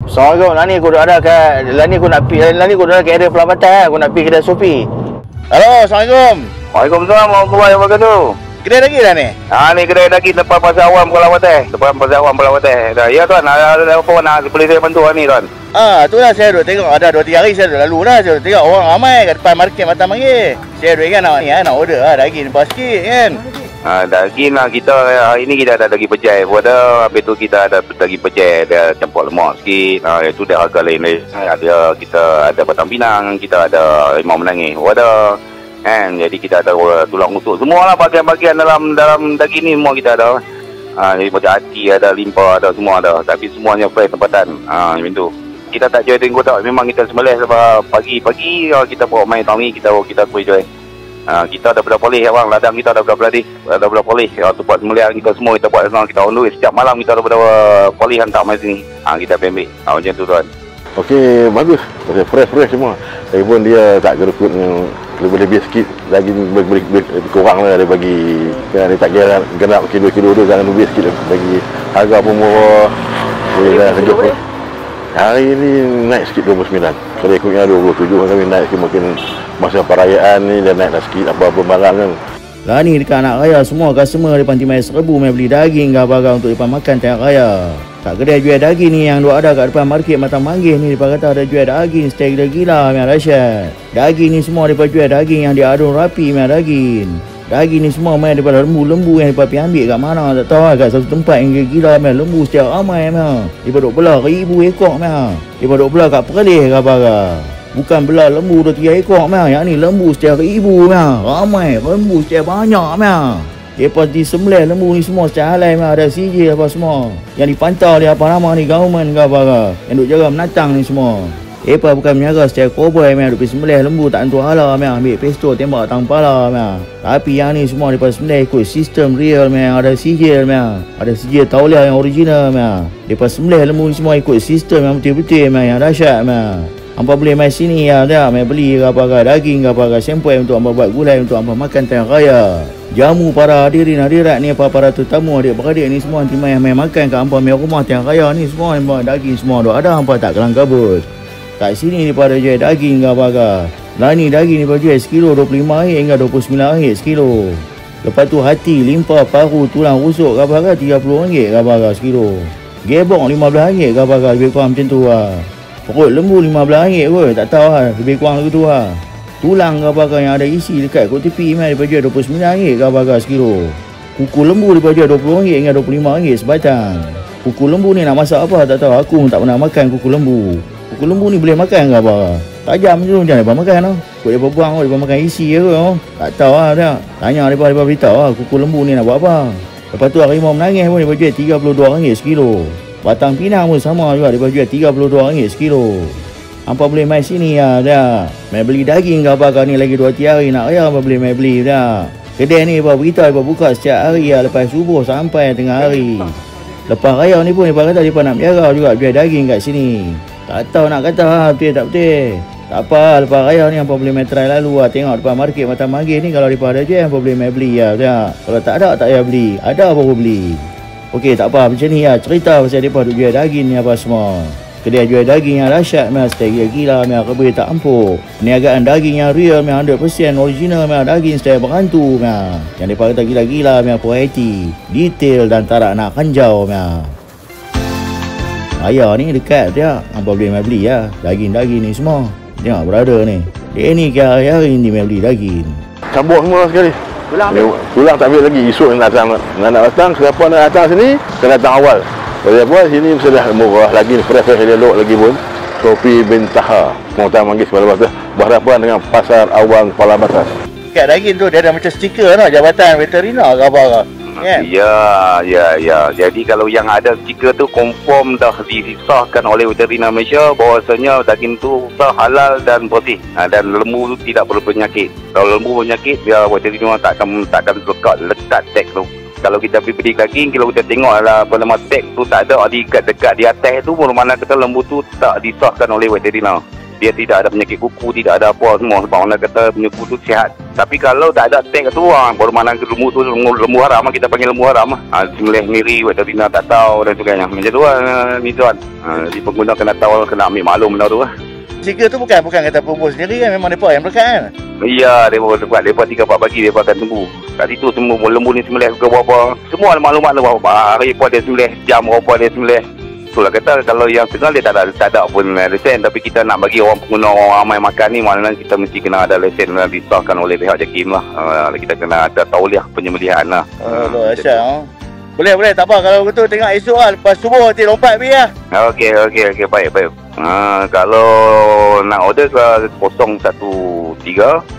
Assalamualaikum. Lani aku nak pergi area Pelambatan. Aku nak pergi kedai Sofi. Halo, Assalamualaikum. Waalaikumsalam warahmatullahi wabarakatuh. Kedai lagi dah ni? Ni kedai daging depan Pasar Awam Pelambatan. Ya tuan, ada apa nak boleh saya bantu ni tuan? Itulah saya duk tengok ada 2-3 hari saya duk lalu dah. Saya duk tengok orang ramai kat depan market Matan Manggil. Saya duk kan nak order daging lepas sikit kan. Daging lah kita hari ni kita ada daging pejai pun ada. Habis tu kita ada daging pejai, dia campur lemak sikit. Itu dia harga lain-lain. Kita ada Batang Pinang, kita ada Limau Menangis pun ada. Kan, jadi kita ada tulang rusuk, semualah bahagian-bahagian dalam daging ni semua kita ada. Jadi macam hati ada, limpa ada, semua ada. Tapi semuanya fresh tempatan. Macam tu. Kita tak jual tengok tak. Memang kita sembelih sebab pagi-pagi kita bawa main tahun ni kita boleh jual. Kita dah berapa polis abang, ladang kita dah berapa polis. Tu buat sembelihan kita semua kita buat sana, kita on the way. Setiap malam kita dah berapa polis hantar mai sini. Kita ambil. Macam tu tuan. Okey, bagus. Fresh semua. Lagipun dia tak gerukut dengan lebih sikit lagi kurang lah dia bagi. Kan dia tak kira genap kilo tu, jangan lebih sikit bagi. Harga pun murah. Boleh dah sejuk pun. Hari ni naik sikit 29. Kalau ikutnya 27 kami naik sikit, mungkin masa perayaan ni dia naik dah sikit apa-apa barang kan. Lah ni dekat anak raya semua customer depan timai 1000 mai beli daging ke apa untuk depan makan tengah raya. Tak kedai jual daging ni yang duk ada kat depan market Matan Manggil ni, depa kata ada jual daging steak gila memang dahsyat. Daging ni semua depa jual daging yang diadun rapi memang daging. Daging ni semua main daripada lembu yang depa pergi ambil kat mana tak tahu kat satu tempat yang gila memang lembu setiap ramai memang. Depa duk belah 1000 ekor memang. Depa duk belah kat Perlis ke apa ke. Bukan belah lembu 2-3 ekor memang. Yang ni lembu setiap 1000 memang. Ramai lembu setiap banyak memang. Lepas disembelih lembu ni semua secara halal memang, ada sijil apa semua. Yang dipantau dia apa nama ni, government ke apa ke. Yang duk jaga menatang ni semua. Lepas bukan menjaga secara cowboy memang, duk pergi sembelih lembu tak tentu halal memang. Ambil pistol tembak tang kepala memang. Tapi yang ni semua lepas sembelih ikut sistem real memang, ada sijil memang. Ada sijil tauliah yang original memang. Lepas sembelih lembu ni semua ikut sistem yang betul-betul memang, yang dahsyat memang. Hampa boleh mai sini ya, dah mai beli ke apa ke daging ke apa ke sampel untuk hampa buat gulai untuk hampa makan tengah raya. Jamu para hadirin hadirat ni, para tetamu adik-beradik ni semua nanti mai makan kat hampa mai rumah tengah raya ni semua hampa daging semua duk ada, hampa tak kelang kabut. Kat sini daripada jual daging ke apa ke. Lah ni daging daripada jual sekilo RM25 hingga RM29 sekilo. Lepas tu hati, limpa, paru, tulang rusuk ke apa ke RM30 ke apa ke sekilo. Gebong RM15 ke apa ke, lebih kurang macam tu lah. Perut lembu RM15 kot, tak tahu lah, lebih kurang lagu tu lah. Tulang ke apa ke yang ada isi dekat kot tepi memang daripada jual RM29 ke apa ke sekilo. Kuku lembu daripada jual RM20 hingga RM25 sebatang. Kuku lembu ni nak masak apa tak tahu, aku tak pernah makan kuku lembu. Kuku lembu ni boleh makan ke apa? Tajam je tu, jangan mereka makan lah. Kut mereka buang kot, mereka makan isi je kot. Tak tahu lah dia. Tanya mereka beritahu lah, kuku lembu ni nak buat apa. Lepas tu harimau menangis pun mereka jual RM32 sekilo. Batang Pinang pun sama juga, dia jual RM32 sekilo. Hampa boleh mai sini ya dah. Mai beli daging ke apa ke ni lagi 2-3 hari nak raya, hampa boleh mai beli dah. Kedai ni hampa beritahu hampa buka setiap hari ya, lepas subuh sampai tengah hari. Lepas raya ni pun hampa kata hampa nak menjaga juga jual daging kat sini. Tak tahu nak kata betul tak betul. Tak apa, lepas raya ni hampa boleh mai try lalu lah, tengok depan market Matan Manggil ni, kalau hampa ada jual hampa boleh mai beli ya dah. Kalau tak ada tak payah beli, ada baru beli. Okey, tak apa, macam ni ya, cerita pasal mereka duk jual daging ni apa semua. Kedai jual daging yang dahsyat memang, style gila memang, kebiri tak empuk. Perniagaan daging yang real memang 100% original memang, daging style berhantu memang. Yang mereka kata gila-gila memang, variety, detail dan tak nak kanjau memang. Raya ni dekat dia, hampa boleh mai beli ya, daging-daging ni semua. Tengok brother ni, dia ni ke hari-hari ni mai beli daging. Cabut semua sekali. Tulang tak ambil lagi, esok nak datang, siapa nak datang sini kena datang awal. Jadi apa sini sudah murah lagi, fresh elok lagi pun. Sofi bin Taha, Matan Manggil Pelambatan, berhadapan dengan Pasar Awam Pelambatan. Kat daging tu dia ada macam stiker tau, Jabatan Veterina ke apa ke. Ya. Jadi kalau yang ada stiker tu confirm dah disahkan oleh Veterina Malaysia bahawasanya daging tu sah, halal dan bersih. Dan lembu tu tidak perlu penyakit. Kalau lembu penyakit, dia Veterina takkan lekat tag tu. Kalau kita pergi beli daging, kalau kita tengok lah apa nama tag tu tak ada dekat di atas tu, mana kata lembu tu tak disahkan oleh Veterina. dia tidak ada penyakit kuku, tidak ada apa semua. Sebab orang kata punya kuku tu sihat. Tapi kalau tak ada tag tu, baru mana lembu tu, lembu haram, kita panggil lembu haram. Sembelih sendiri, veterina tak tahu dan sebagainya. Macam tu ni tuan. Jadi pengguna kena tahu, kena ambil maklum benda tu. Siga tu bukan kata pembuh sendiri kan, memang mereka yang melekat kan? Ya, mereka 3-4 pagi mereka akan tunggu. Kat situ semua lembu ni sembelih ke berapa. Semua maklumat tu berapa hari apa dia sembelih, jam berapa dia sembelih. Itulah kata kalau yang tengah dia tak ada pun lesen, tapi kita nak bagi orang pengguna, orang ramai makan ni, maknanya kita mesti kena ada lesen disahkan oleh pihak JAKIM lah. Kita kena ada tauliah penyembelihan lah. Asyik. Boleh, tak apa. Kalau betul tengok esok lah, lepas subuh nanti lompat pergi lah. Okey, baik. Kalau nak order ke 013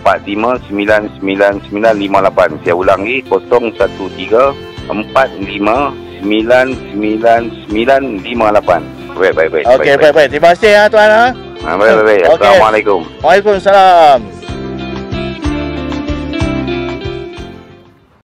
45999958. Saya ulang lagi, 013 45999958. Baik. Okey, baik. Terima kasih tuan. Baik. Assalamualaikum. Waalaikumsalam.